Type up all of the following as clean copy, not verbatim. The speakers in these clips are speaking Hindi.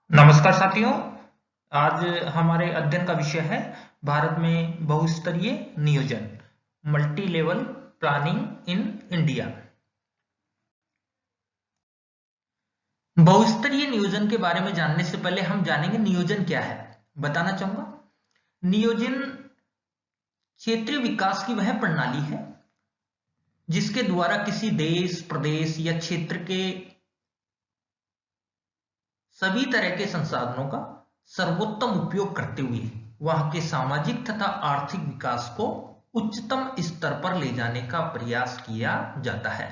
नमस्कार साथियों। आज हमारे अध्ययन का विषय है भारत में बहुस्तरीय नियोजन, multi level planning in India. बहुस्तरीय नियोजन के बारे में जानने से पहले हम जानेंगे नियोजन क्या है। बताना चाहूंगा, नियोजन क्षेत्रीय विकास की वह प्रणाली है जिसके द्वारा किसी देश, प्रदेश या क्षेत्र के सभी तरह के संसाधनों का सर्वोत्तम उपयोग करते हुए वहां के सामाजिक तथा आर्थिक विकास को उच्चतम स्तर पर ले जाने का प्रयास किया जाता है।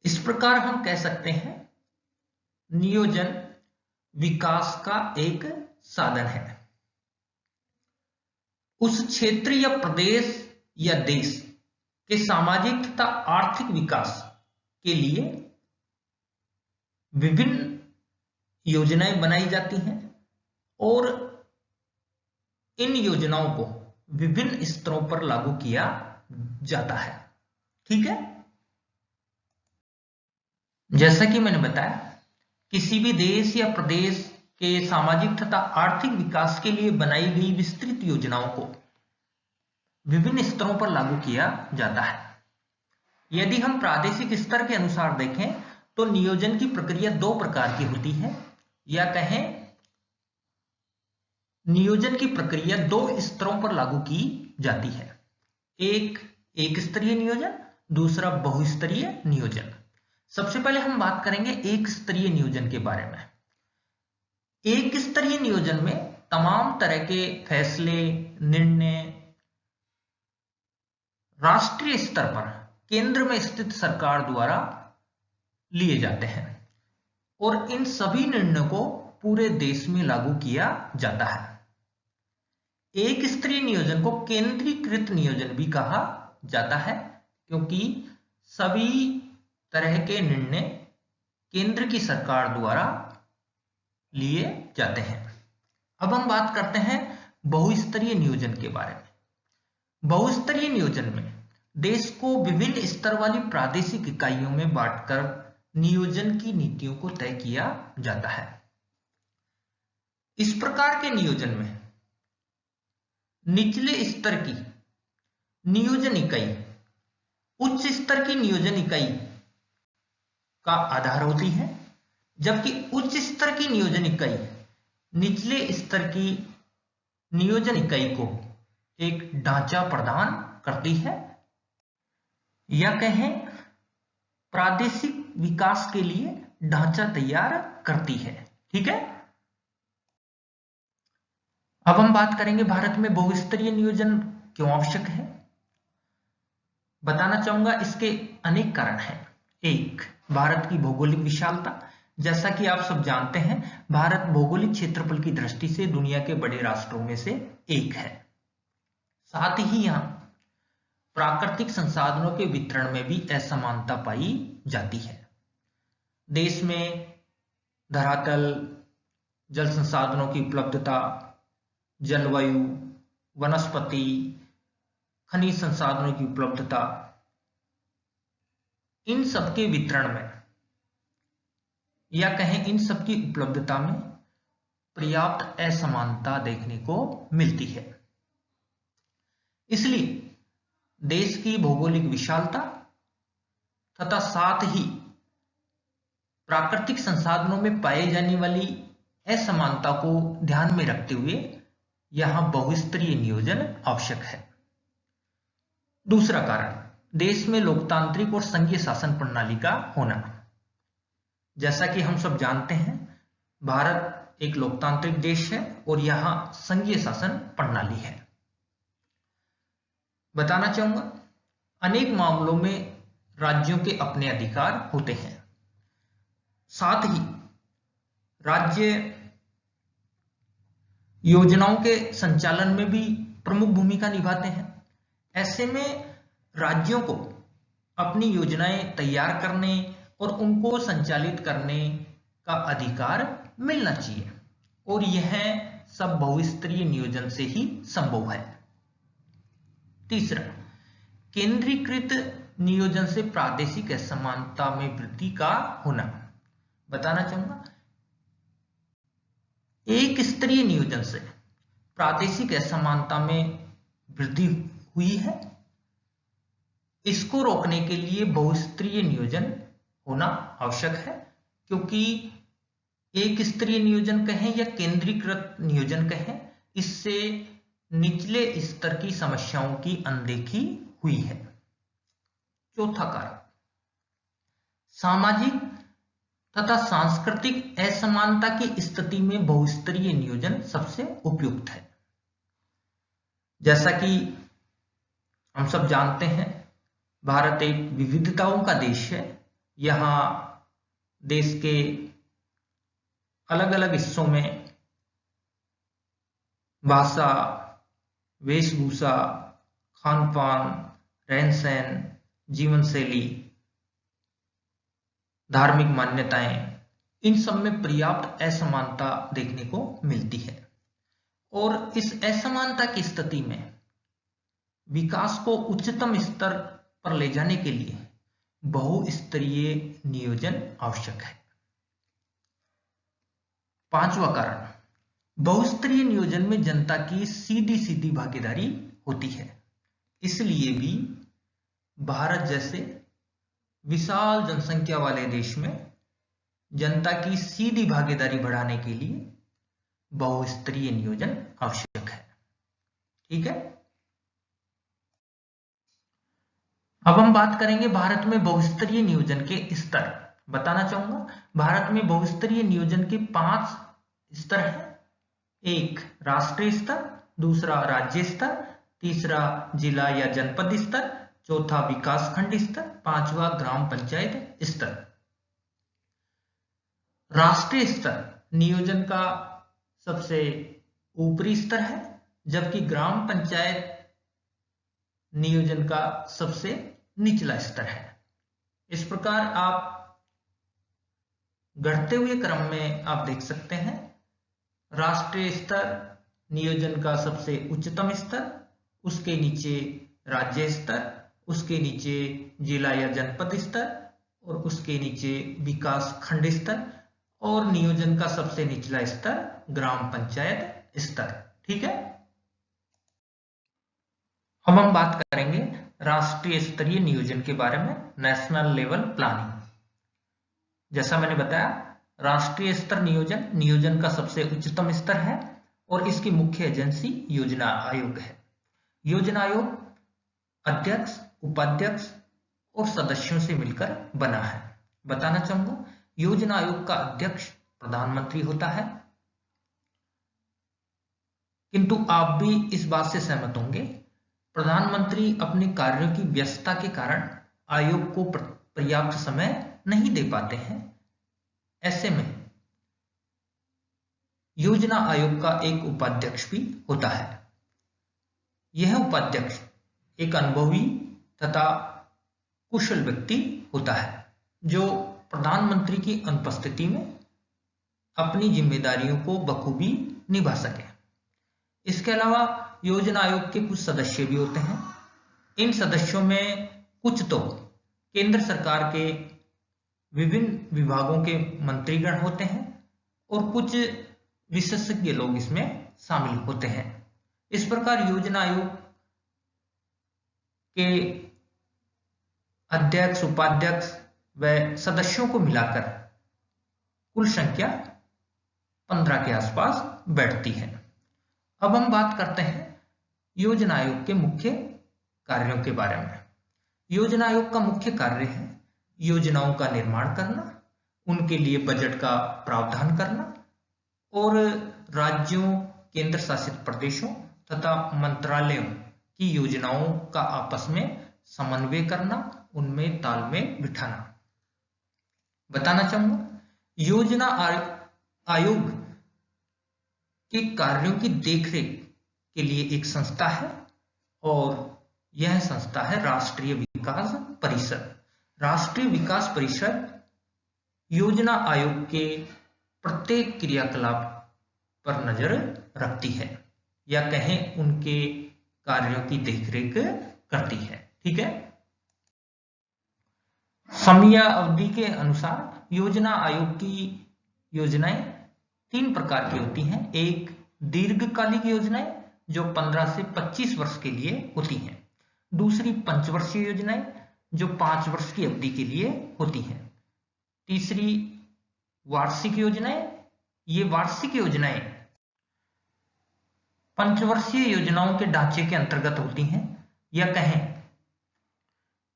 इस प्रकार हम कह सकते हैं नियोजन विकास का एक साधन है। उस क्षेत्र या प्रदेश या देश के सामाजिक तथा आर्थिक विकास के लिए विभिन्न योजनाएं बनाई जाती हैं और इन योजनाओं को विभिन्न स्तरों पर लागू किया जाता है। ठीक है, जैसा कि मैंने बताया, किसी भी देश या प्रदेश के सामाजिक तथा आर्थिक विकास के लिए बनाई गई विस्तृत योजनाओं को विभिन्न स्तरों पर लागू किया जाता है। यदि हम प्रादेशिक स्तर के अनुसार देखें तो नियोजन की प्रक्रिया दो प्रकार की होती है, या कहें नियोजन की प्रक्रिया दो स्तरों पर लागू की जाती है। एक स्तरीय नियोजन, दूसरा बहुस्तरीय नियोजन। सबसे पहले हम बात करेंगे एक स्तरीय नियोजन के बारे में। एक स्तरीय नियोजन में तमाम तरह के फैसले, निर्णय राष्ट्रीय स्तर पर केंद्र में स्थित सरकार द्वारा लिए जाते हैं और इन सभी निर्णयों को पूरे देश में लागू किया जाता है। एक स्तरीय नियोजन को केंद्रीकृत नियोजन भी कहा जाता है क्योंकि सभी तरह के निर्णय केंद्र की सरकार द्वारा लिए जाते हैं। अब हम बात करते हैं बहुस्तरीय नियोजन के बारे में। बहुस्तरीय नियोजन में देश को विभिन्न स्तर वाली प्रादेशिक इकाइयों में बांटकर नियोजन की नीतियों को तय किया जाता है। इस प्रकार के नियोजन में निचले स्तर की नियोजन इकाई उच्च स्तर की नियोजन इकाई का आधार होती है, जबकि उच्च स्तर की नियोजन इकाई निचले स्तर की नियोजन इकाई को एक ढांचा प्रदान करती है, या कहें प्रादेशिक विकास के लिए ढांचा तैयार करती है। ठीक है, अब हम बात करेंगे भारत में बहुस्तरीय नियोजन क्यों आवश्यक है। बताना चाहूंगा, इसके अनेक कारण हैं। एक, भारत की भौगोलिक विशालता। जैसा कि आप सब जानते हैं, भारत भौगोलिक क्षेत्रफल की दृष्टि से दुनिया के बड़े राष्ट्रों में से एक है। साथ ही यहां प्राकृतिक संसाधनों के वितरण में भी असमानता पाई जाती है। देश में धरातल, जल संसाधनों की उपलब्धता, जलवायु, वनस्पति, खनिज संसाधनों की उपलब्धता, इन सबके वितरण में या कहें इन सबकी उपलब्धता में पर्याप्त असमानता देखने को मिलती है। इसलिए देश की भौगोलिक विशालता तथा साथ ही प्राकृतिक संसाधनों में पाई जाने वाली असमानता को ध्यान में रखते हुए यहां बहुस्तरीय नियोजन आवश्यक है। दूसरा कारण, देश में लोकतांत्रिक और संघीय शासन प्रणाली का होना। जैसा कि हम सब जानते हैं, भारत एक लोकतांत्रिक देश है और यहां संघीय शासन प्रणाली है। बताना चाहूंगा, अनेक मामलों में राज्यों के अपने अधिकार होते हैं। साथ ही राज्य योजनाओं के संचालन में भी प्रमुख भूमिका निभाते हैं। ऐसे में राज्यों को अपनी योजनाएं तैयार करने और उनको संचालित करने का अधिकार मिलना चाहिए और यह सब बहुस्तरीय नियोजन से ही संभव है। तीसरा, केंद्रीकृत नियोजन से प्रादेशिक असमानता में वृद्धि का होना। बताना चाहूंगा, एक स्तरीय नियोजन से प्रादेशिक असमानता में वृद्धि हुई है। इसको रोकने के लिए बहुस्तरीय नियोजन होना आवश्यक है, क्योंकि एक स्तरीय नियोजन कहें या केंद्रीकृत नियोजन कहें, इससे निचले स्तर की समस्याओं की अनदेखी हुई है। चौथा कारक, सामाजिक तथा सांस्कृतिक असमानता की स्थिति में बहुस्तरीय नियोजन सबसे उपयुक्त है। जैसा कि हम सब जानते हैं, भारत एक विविधताओं का देश है। यहाँ देश के अलग अलग हिस्सों में भाषा, वेशभूषा, खान पान, रहन सहन, जीवन शैली, धार्मिक मान्यताएं, इन सब में पर्याप्त असमानता देखने को मिलती है। और इस असमानता की स्थिति में विकास को उच्चतम स्तर पर ले जाने के लिए बहुस्तरीय नियोजन आवश्यक है। पांचवा कारण, बहुस्तरीय नियोजन में जनता की सीधी सीधी भागीदारी होती है। इसलिए भी भारत जैसे विशाल जनसंख्या वाले देश में जनता की सीधी भागीदारी बढ़ाने के लिए बहुस्तरीय नियोजन आवश्यक है। ठीक है, अब हम बात करेंगे भारत में बहुस्तरीय नियोजन के स्तर। बताना चाहूंगा, भारत में बहुस्तरीय नियोजन के 5 स्तर हैं। एक राष्ट्रीय स्तर, दूसरा राज्य स्तर, तीसरा जिला या जनपद स्तर, चौथा विकास खंड स्तर, पांचवा ग्राम पंचायत स्तर। राष्ट्रीय स्तर नियोजन का सबसे ऊपरी स्तर है, जबकि ग्राम पंचायत नियोजन का सबसे निचला स्तर है। इस प्रकार आप घटते हुए क्रम में आप देख सकते हैं, राष्ट्रीय स्तर नियोजन का सबसे उच्चतम स्तर, उसके नीचे राज्य स्तर, उसके नीचे जिला या जनपद स्तर, और उसके नीचे विकास खंड स्तर, और नियोजन का सबसे निचला स्तर ग्राम पंचायत स्तर। ठीक है, अब हम बात करेंगे राष्ट्रीय स्तरीय नियोजन के बारे में, नेशनल लेवल प्लानिंग। जैसा मैंने बताया, राष्ट्रीय स्तर नियोजन नियोजन का सबसे उच्चतम स्तर है और इसकी मुख्य एजेंसी योजना आयोग है। योजना आयोग अध्यक्ष, उपाध्यक्ष और सदस्यों से मिलकर बना है। बताना चाहूंगा, योजना आयोग का अध्यक्ष प्रधानमंत्री होता है, किंतु आप भी इस बात से सहमत होंगे, प्रधानमंत्री अपने कार्यों की व्यस्तता के कारण आयोग को पर्याप्त समय नहीं दे पाते हैं। ऐसे में योजना आयोग का एक उपाध्यक्ष भी होता है। यह उपाध्यक्ष एक अनुभवी तथा कुशल व्यक्ति होता है, जो प्रधानमंत्री की अनुपस्थिति में अपनी जिम्मेदारियों को बखूबी निभा सके। इसके अलावा योजना आयोग के कुछ सदस्य भी होते हैं। इन सदस्यों में कुछ तो केंद्र सरकार के विभिन्न विभागों के मंत्रीगण होते हैं और कुछ विशेषज्ञ लोग इसमें शामिल होते हैं। इस प्रकार योजना आयोग के अध्यक्ष, उपाध्यक्ष व सदस्यों को मिलाकर कुल संख्या 15 के आसपास बैठती है। अब हम बात करते हैं योजना आयोग के मुख्य कार्यों के बारे में। योजना आयोग का मुख्य कार्य है योजनाओं का निर्माण करना, उनके लिए बजट का प्रावधान करना और राज्यों, केंद्र शासित प्रदेशों तथा मंत्रालयों की योजनाओं का आपस में समन्वय करना, उनमें तालमेल बिठाना। बताना चाहूंगा, योजना आयोग के कार्यों की देखरेख के लिए एक संस्था है और यह संस्था है राष्ट्रीय विकास परिषद। राष्ट्रीय विकास परिषद योजना आयोग के प्रत्येक क्रियाकलाप पर नजर रखती है, या कहें उनके कार्यों की देखरेख करती है। ठीक है, समयावधि के अनुसार योजना आयोग की योजनाएं तीन प्रकार की होती हैं। एक दीर्घकालिक योजनाएं जो 15 से 25 वर्ष के लिए होती हैं। दूसरी पंचवर्षीय योजनाएं जो 5 वर्ष की अवधि के लिए होती हैं। तीसरी वार्षिक योजनाएं, ये वार्षिक योजनाएं पंचवर्षीय योजनाओं के ढांचे के अंतर्गत होती हैं, या कहें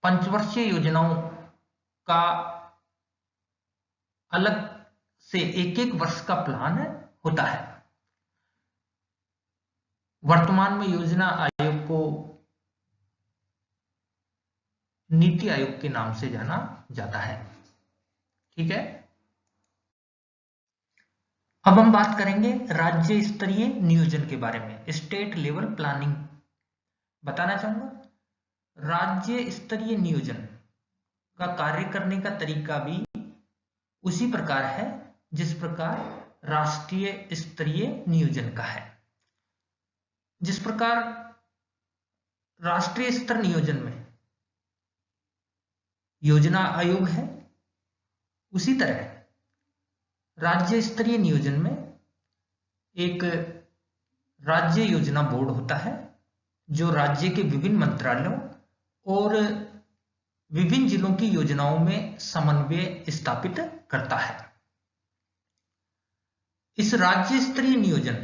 पंचवर्षीय योजनाओं का अलग से एक एक वर्ष का प्लान होता है। वर्तमान में योजना आयोग को नीति आयोग के नाम से जाना जाता है। ठीक है, अब हम बात करेंगे राज्य स्तरीय नियोजन के बारे में। स्टेट लेवल प्लानिंग बताना चाहूंगा। राज्य स्तरीय नियोजन का कार्य करने का तरीका भी उसी प्रकार है जिस प्रकार राष्ट्रीय स्तरीय नियोजन का है। जिस प्रकार राष्ट्रीय स्तर नियोजन में योजना आयोग है, उसी तरह राज्य स्तरीय नियोजन में एक राज्य योजना बोर्ड होता है जो राज्य के विभिन्न मंत्रालयों और विभिन्न जिलों की योजनाओं में समन्वय स्थापित करता है। इस राज्य स्तरीय नियोजन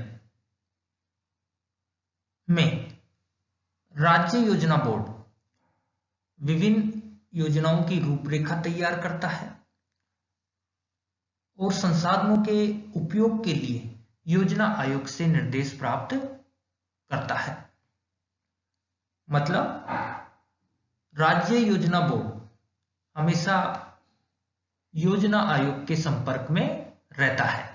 में राज्य योजना बोर्ड विभिन्न योजनाओं की रूपरेखा तैयार करता है और संसाधनों के उपयोग के लिए योजना आयोग से निर्देश प्राप्त करता है। मतलब राज्य योजना बोर्ड हमेशा योजना आयोग के संपर्क में रहता है।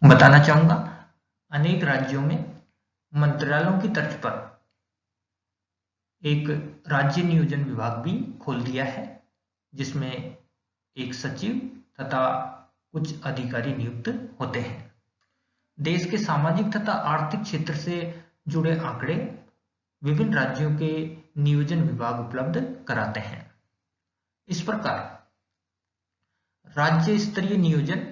बताना चाहूंगा, अनेक राज्यों में मंत्रालयों की तर्ज पर एक राज्य नियोजन विभाग भी खोल दिया है, जिसमें एक सचिव तथा कुछ अधिकारी नियुक्त होते हैं। देश के सामाजिक तथा आर्थिक क्षेत्र से जुड़े आंकड़े विभिन्न राज्यों के नियोजन विभाग उपलब्ध कराते हैं। इस प्रकार राज्य स्तरीय नियोजन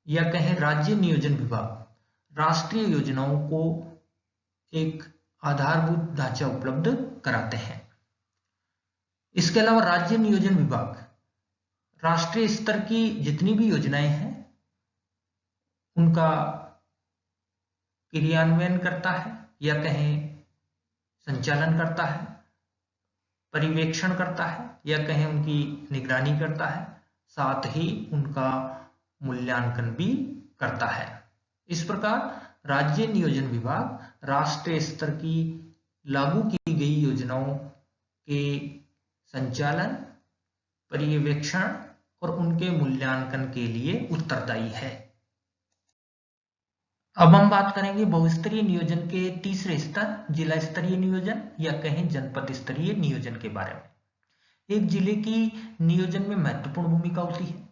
या कहें राज्य नियोजन विभाग राष्ट्रीय योजनाओं को एक आधारभूत ढांचा उपलब्ध कराते हैं। इसके अलावा राज्य नियोजन विभाग राष्ट्रीय स्तर की जितनी भी योजनाएं हैं उनका क्रियान्वयन करता है, या कहें संचालन करता है, पर्यवेक्षण करता है, या कहें उनकी निगरानी करता है, साथ ही उनका मूल्यांकन भी करता है। इस प्रकार राज्य नियोजन विभाग राष्ट्रीय स्तर की लागू की गई योजनाओं के संचालन, पर्यवेक्षण और उनके मूल्यांकन के लिए उत्तरदायी है। अब हम बात करेंगे बहुस्तरीय नियोजन के तीसरे स्तर जिला स्तरीय नियोजन या कहें जनपद स्तरीय नियोजन के बारे में। एक जिले की नियोजन में महत्वपूर्ण भूमिका होती है,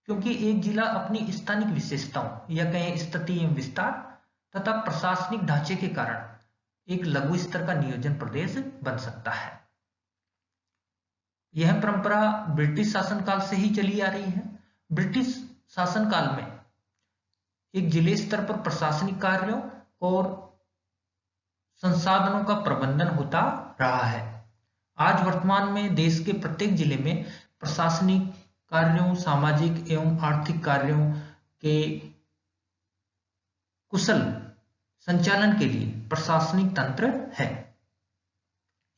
क्योंकि एक जिला अपनी स्थानिक विशेषताओं या कहें स्थिति एवं विस्तार तथा प्रशासनिक ढांचे के कारण एक लघु स्तर का नियोजन प्रदेश बन सकता है। यह परंपरा ब्रिटिश शासनकाल से ही चली आ रही है। ब्रिटिश शासनकाल में एक जिले स्तर पर प्रशासनिक कार्यों और संसाधनों का प्रबंधन होता रहा है। आज वर्तमान में देश के प्रत्येक जिले में प्रशासनिक कार्यों, सामाजिक एवं आर्थिक कार्यों के कुशल संचालन के लिए प्रशासनिक तंत्र है,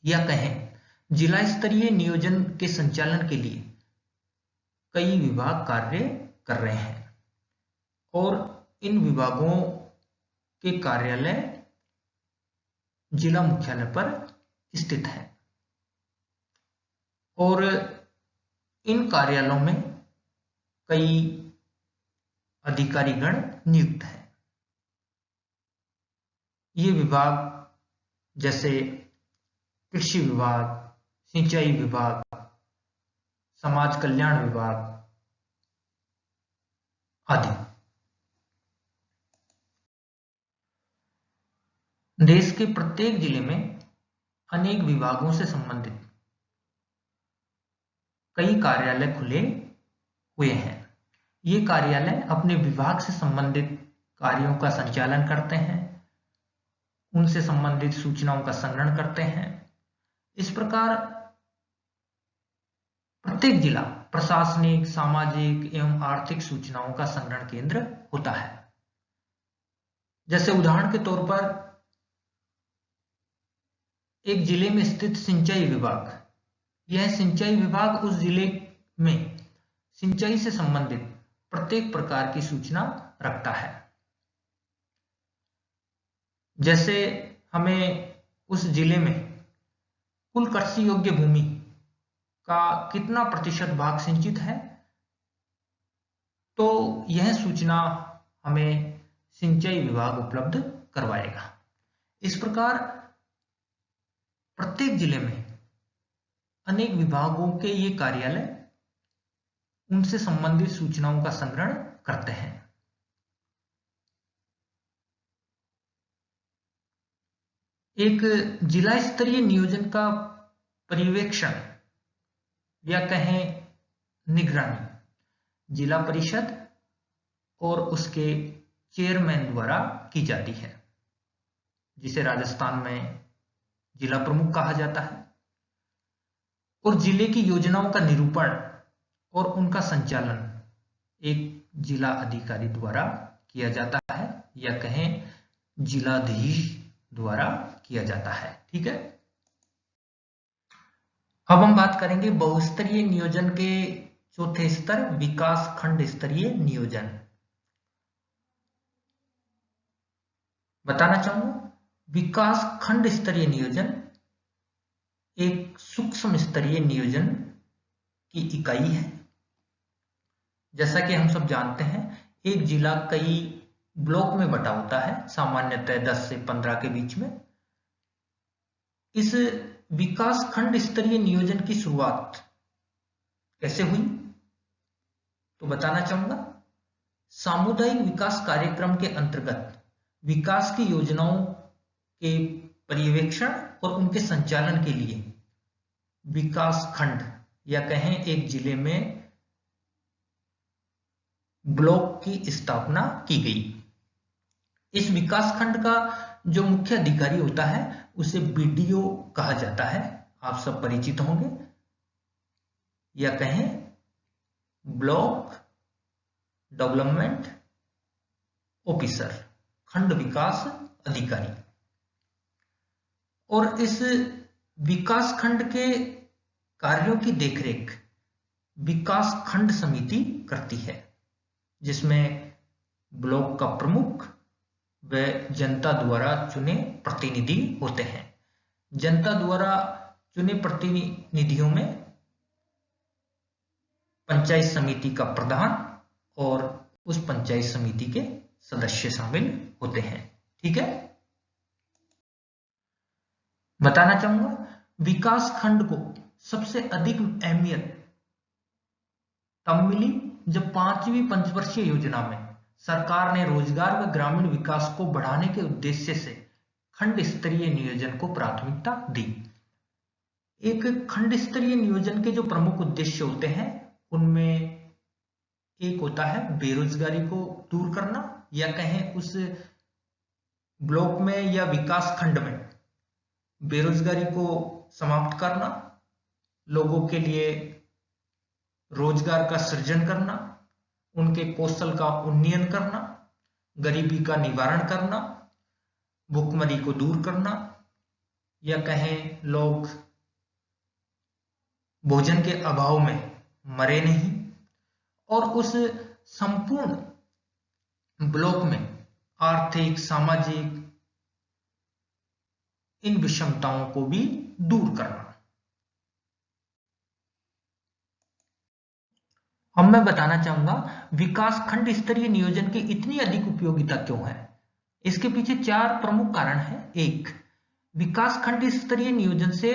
या कहें जिला स्तरीय नियोजन के संचालन के लिए कई विभाग कार्य कर रहे हैं और इन विभागों के कार्यालय जिला मुख्यालय पर स्थित है और इन कार्यालयों में कई अधिकारीगण नियुक्त हैं। ये विभाग जैसे कृषि विभाग, सिंचाई विभाग, समाज कल्याण विभाग आदि। देश के प्रत्येक जिले में अनेक विभागों से संबंधित कई कार्यालय खुले हुए हैं। ये कार्यालय अपने विभाग से संबंधित कार्यों का संचालन करते हैं, उनसे संबंधित सूचनाओं का संग्रहण करते हैं। इस प्रकार प्रत्येक जिला प्रशासनिक, सामाजिक एवं आर्थिक सूचनाओं का संग्रहण केंद्र होता है। जैसे उदाहरण के तौर पर एक जिले में स्थित सिंचाई विभाग, यह सिंचाई विभाग उस जिले में सिंचाई से संबंधित प्रत्येक प्रकार की सूचना रखता है। जैसे हमें उस जिले में कुल कृषि योग्य भूमि का कितना प्रतिशत भाग सिंचित है, तो यह सूचना हमें सिंचाई विभाग उपलब्ध करवाएगा। इस प्रकार प्रत्येक जिले में अनेक विभागों के ये कार्यालय उनसे संबंधित सूचनाओं का संग्रहण करते हैं। एक जिला स्तरीय नियोजन का पर्यवेक्षण या कहें निगरानी जिला परिषद और उसके चेयरमैन द्वारा की जाती है, जिसे राजस्थान में जिला प्रमुख कहा जाता है। और जिले की योजनाओं का निरूपण और उनका संचालन एक जिला अधिकारी द्वारा किया जाता है या कहें जिलाधीश द्वारा किया जाता है। ठीक है, अब हम बात करेंगे बहुस्तरीय नियोजन के चौथे स्तर विकास खंड स्तरीय नियोजन। बताना चाहूंगा, विकास खंड स्तरीय नियोजन एक सूक्ष्म स्तरीय नियोजन की इकाई है। जैसा कि हम सब जानते हैं, एक जिला कई ब्लॉक में बटा होता है, सामान्यतः 10 से 15 के बीच में। इस विकास खंड स्तरीय नियोजन की शुरुआत कैसे हुई, तो बताना चाहूंगा। सामुदायिक विकास कार्यक्रम के अंतर्गत विकास की योजनाओं के पर्यवेक्षण और उनके संचालन के लिए विकास खंड या कहें एक जिले में ब्लॉक की स्थापना की गई। इस विकास खंड का जो मुख्य अधिकारी होता है उसे बीडीओ कहा जाता है, आप सब परिचित होंगे, या कहें ब्लॉक डेवलपमेंट ऑफिसर, खंड विकास अधिकारी। और इस विकास खंड के कार्यों की देखरेख विकास खंड समिति करती है, जिसमें ब्लॉक का प्रमुख व जनता द्वारा चुने प्रतिनिधि होते हैं। जनता द्वारा चुने प्रतिनिधियों में पंचायत समिति का प्रधान और उस पंचायत समिति के सदस्य शामिल होते हैं। ठीक है, बताना चाहूंगा, विकास खंड को सबसे अधिक अहमियत तब मिली जब 5वीं पंचवर्षीय योजना में सरकार ने रोजगार व ग्रामीण विकास को बढ़ाने के उद्देश्य से खंड स्तरीय नियोजन को प्राथमिकता दी। एक खंड स्तरीय नियोजन के जो प्रमुख उद्देश्य होते हैं उनमें एक होता है बेरोजगारी को दूर करना, या कहें उस ब्लॉक में या विकास खंड में बेरोजगारी को समाप्त करना, लोगों के लिए रोजगार का सृजन करना, उनके कौशल का उन्नयन करना, गरीबी का निवारण करना, भूखमरी को दूर करना, या कहें लोग भोजन के अभाव में मरे नहीं, और उस संपूर्ण ब्लॉक में आर्थिक सामाजिक इन विषमताओं को भी दूर करना। अब मैं बताना चाहूंगा विकास खंड स्तरीय नियोजन की इतनी अधिक उपयोगिता क्यों है। इसके पीछे 4 प्रमुख कारण हैं। 1, विकास खंड स्तरीय नियोजन से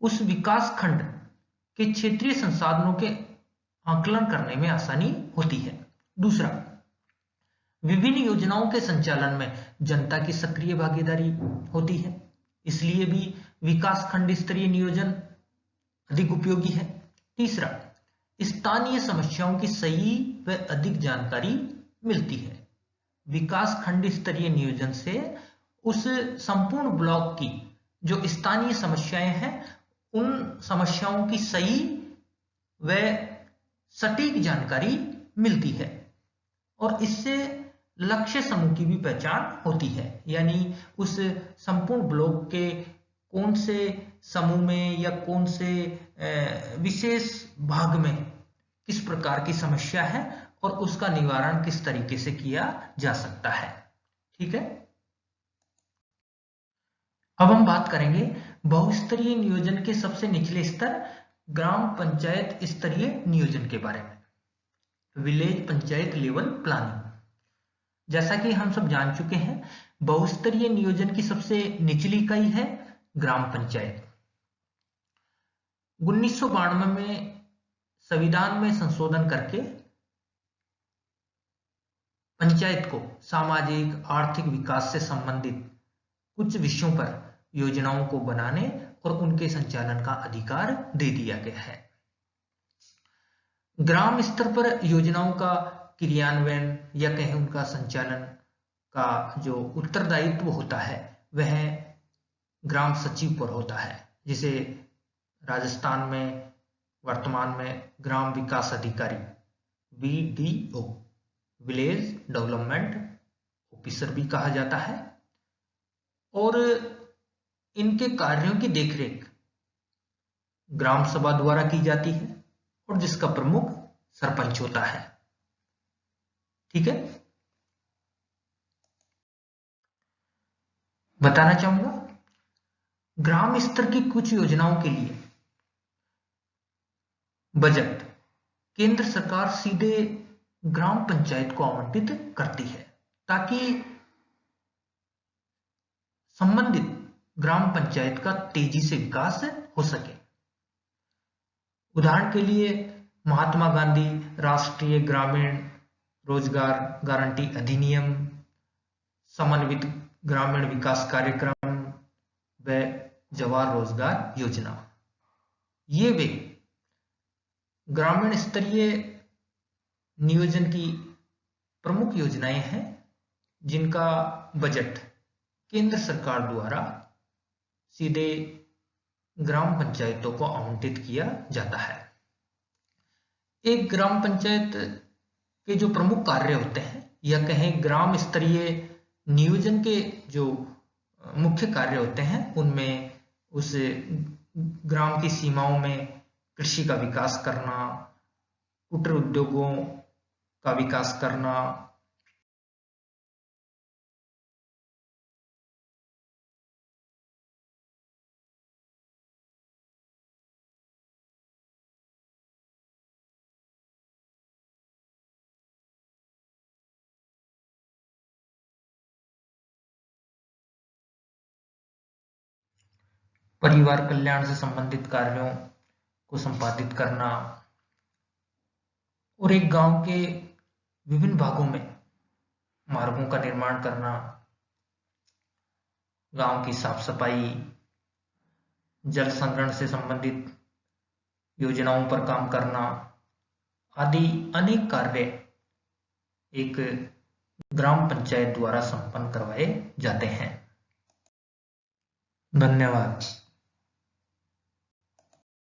उस विकास खंड के क्षेत्रीय संसाधनों के आकलन करने में आसानी होती है। दूसरा, विभिन्न योजनाओं के संचालन में जनता की सक्रिय भागीदारी होती है, इसलिए भी विकास खंड स्तरीय नियोजन अधिक उपयोगी है। तीसरा, स्थानीय समस्याओं की सही व अधिक जानकारी मिलती है। विकास खंड स्तरीय नियोजन से उस संपूर्ण ब्लॉक की जो स्थानीय समस्याएं हैं उन समस्याओं की सही व सटीक जानकारी मिलती है और इससे लक्ष्य समूह की भी पहचान होती है, यानी उस संपूर्ण ब्लॉक के कौन से समूह में या कौन से विशेष भाग में किस प्रकार की समस्या है और उसका निवारण किस तरीके से किया जा सकता है। ठीक है, अब हम बात करेंगे बहुस्तरीय नियोजन के सबसे निचले स्तर ग्राम पंचायत स्तरीय नियोजन के बारे में, विलेज पंचायत लेवल प्लानिंग। जैसा कि हम सब जान चुके हैं, बहुस्तरीय नियोजन की सबसे निचली इकाई है ग्राम पंचायत। 1992 में संविधान में संशोधन करके पंचायत को सामाजिक आर्थिक विकास से संबंधित कुछ विषयों पर योजनाओं को बनाने और उनके संचालन का अधिकार दे दिया गया है। ग्राम स्तर पर योजनाओं का क्रियान्वयन या कहें उनका संचालन का जो उत्तरदायित्व होता है वह ग्राम सचिव पर होता है, जिसे राजस्थान में वर्तमान में ग्राम विकास अधिकारी VDO विलेज डेवलपमेंट ऑफिसर भी कहा जाता है और इनके कार्यों की देखरेख ग्राम सभा द्वारा की जाती है और जिसका प्रमुख सरपंच होता है। ठीक है, बताना चाहूंगा ग्राम स्तर की कुछ योजनाओं के लिए बजट केंद्र सरकार सीधे ग्राम पंचायत को आवंटित करती है ताकि संबंधित ग्राम पंचायत का तेजी से विकास हो सके। उदाहरण के लिए महात्मा गांधी राष्ट्रीय ग्रामीण रोजगार गारंटी अधिनियम, समन्वित ग्रामीण विकास कार्यक्रम व जवाहर रोजगार योजना, ये वे ग्रामीण स्तरीय नियोजन की प्रमुख योजनाएं हैं जिनका बजट केंद्र सरकार द्वारा सीधे ग्राम पंचायतों को आवंटित किया जाता है। एक ग्राम पंचायत के जो प्रमुख कार्य होते हैं या कहें ग्राम स्तरीय नियोजन के जो मुख्य कार्य होते हैं उनमें उस ग्राम की सीमाओं में कृषि का विकास करना, कुटीर उद्योगों का विकास करना, परिवार कल्याण से संबंधित कार्यों को संपादित करना और एक गांव के विभिन्न भागों में मार्गों का निर्माण करना, गांव की साफ सफाई, जल संग्रहण से संबंधित योजनाओं पर काम करना आदि अनेक कार्य एक ग्राम पंचायत द्वारा संपन्न करवाए जाते हैं। धन्यवाद।